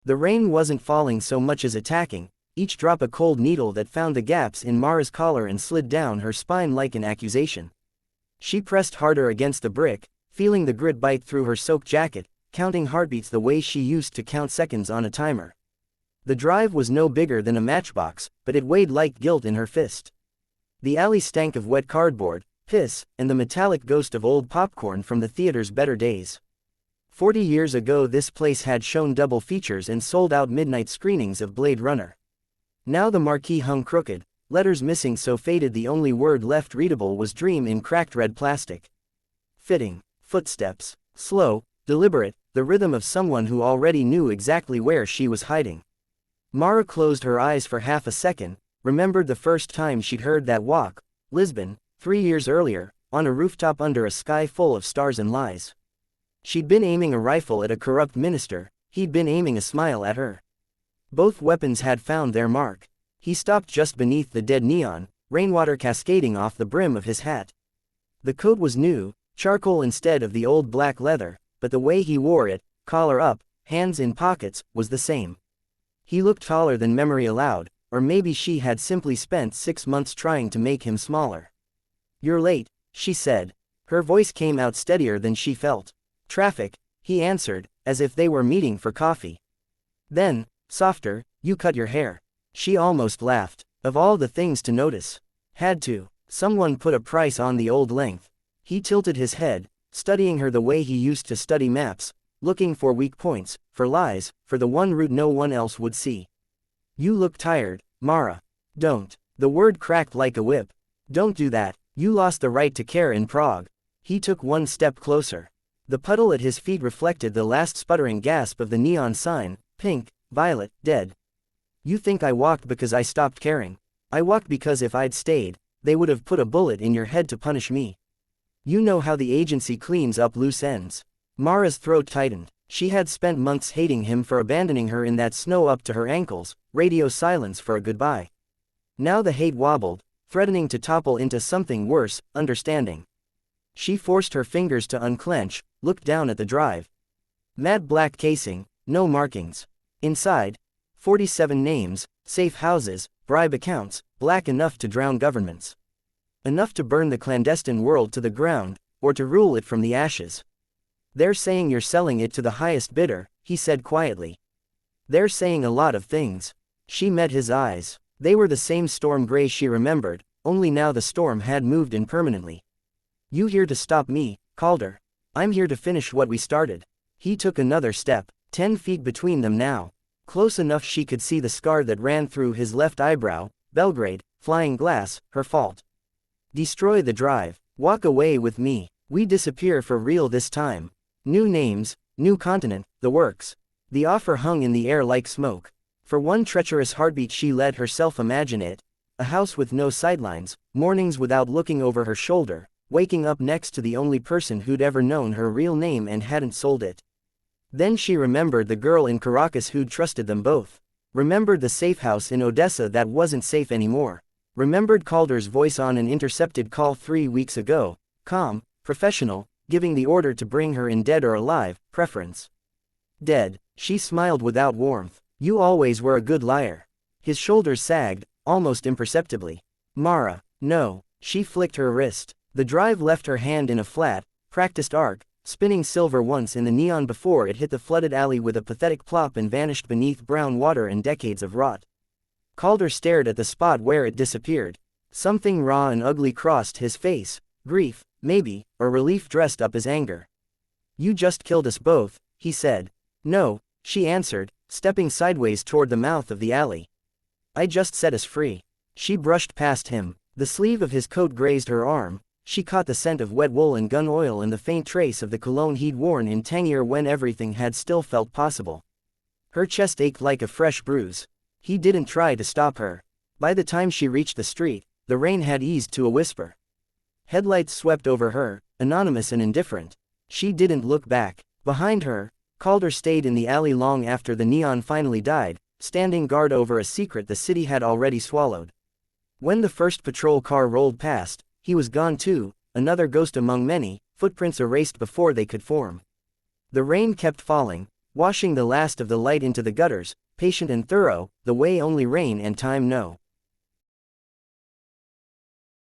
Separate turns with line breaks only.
The rain wasn't falling so much as attacking, each drop a cold needle that found the gaps in Mara's collar and slid down her spine like an accusation. She pressed harder against the brick, feeling the grit bite through her soaked jacket, counting heartbeats the way she used to count seconds on a timer. The drive was no bigger than a matchbox, but it weighed like guilt in her fist. The alley stank of wet cardboard, piss, and the metallic ghost of old popcorn from the theater's better days. 40 years ago this place had shown double features and sold out midnight screenings of Blade Runner. Now the marquee hung crooked, letters missing so faded the only word left readable was dream in cracked red plastic. Fitting, footsteps, slow, deliberate, the rhythm of someone who already knew exactly where she was hiding. Mara closed her eyes for half a second, remembered the first time she'd heard that walk, Lisbon, 3 years earlier, on a rooftop under a sky full of stars and lies. She'd been aiming a rifle at a corrupt minister, he'd been aiming a smile at her. Both weapons had found their mark. He stopped just beneath the dead neon, rainwater cascading off the brim of his hat. The coat was new, charcoal instead of the old black leather, but the way he wore it, collar up, hands in pockets, was the same. He looked taller than memory allowed, or maybe she had simply spent 6 months trying to make him smaller. "You're late," she said. Her voice came out steadier than she felt. "Traffic," he answered, as if they were meeting for coffee. Then, softer, "You cut your hair." She almost laughed. Of all the things to notice. Had to. Someone put a price on the old length. He tilted his head, studying her the way he used to study maps, looking for weak points, for lies, for the one route no one else would see. "You look tired, Mara." "Don't." The word cracked like a whip. "Don't do that. You lost the right to care in Prague." He took one step closer. The puddle at his feet reflected the last sputtering gasp of the neon sign, pink, violet, dead. "You think I walked because I stopped caring. I walked because if I'd stayed, they would have put a bullet in your head to punish me. You know how the agency cleans up loose ends." Mara's throat tightened. She had spent months hating him for abandoning her in that snow up to her ankles, radio silence for a goodbye. Now the hate wobbled, threatening to topple into something worse, understanding. She forced her fingers to unclench, looked down at the drive. Matte black casing, no markings. Inside, 47 names, safe houses, bribe accounts, black enough to drown governments. Enough to burn the clandestine world to the ground, or to rule it from the ashes. "They're saying you're selling it to the highest bidder," he said quietly. "They're saying a lot of things." She met his eyes. They were the same storm gray she remembered, only now the storm had moved in permanently. "You here to stop me, Calder?" "I'm here to finish what we started." He took another step, 10 feet between them now. Close enough she could see the scar that ran through his left eyebrow. Belgrade, flying glass, her fault. "Destroy the drive. Walk away with me. We disappear for real this time. New names, new continent, the works." The offer hung in the air like smoke. For one treacherous heartbeat she let herself imagine it. A house with no sidelines, mornings without looking over her shoulder, waking up next to the only person who'd ever known her real name and hadn't sold it. Then she remembered the girl in Caracas who'd trusted them both. Remembered the safe house in Odessa that wasn't safe anymore. Remembered Calder's voice on an intercepted call 3 weeks ago, calm, professional, giving the order to bring her in dead or alive, preference. Dead. She smiled without warmth. "You always were a good liar." His shoulders sagged, almost imperceptibly. "Mara." "No." She flicked her wrist. The drive left her hand in a flat, practiced arc, spinning silver once in the neon before it hit the flooded alley with a pathetic plop and vanished beneath brown water and decades of rot. Calder stared at the spot where it disappeared. Something raw and ugly crossed his face, grief, maybe, or relief dressed up as anger. "You just killed us both," he said. "No," she answered, stepping sideways toward the mouth of the alley. "I just set us free." She brushed past him. The sleeve of his coat grazed her arm. She caught the scent of wet wool and gun oil and the faint trace of the cologne he'd worn in Tangier when everything had still felt possible. Her chest ached like a fresh bruise. He didn't try to stop her. By the time she reached the street, the rain had eased to a whisper. Headlights swept over her, anonymous and indifferent. She didn't look back. Behind her, Calder stayed in the alley long after the neon finally died, standing guard over a secret the city had already swallowed. When the first patrol car rolled past, he was gone too, another ghost among many, footprints erased before they could form. The rain kept falling, washing the last of the light into the gutters, patient and thorough, the way only rain and time know.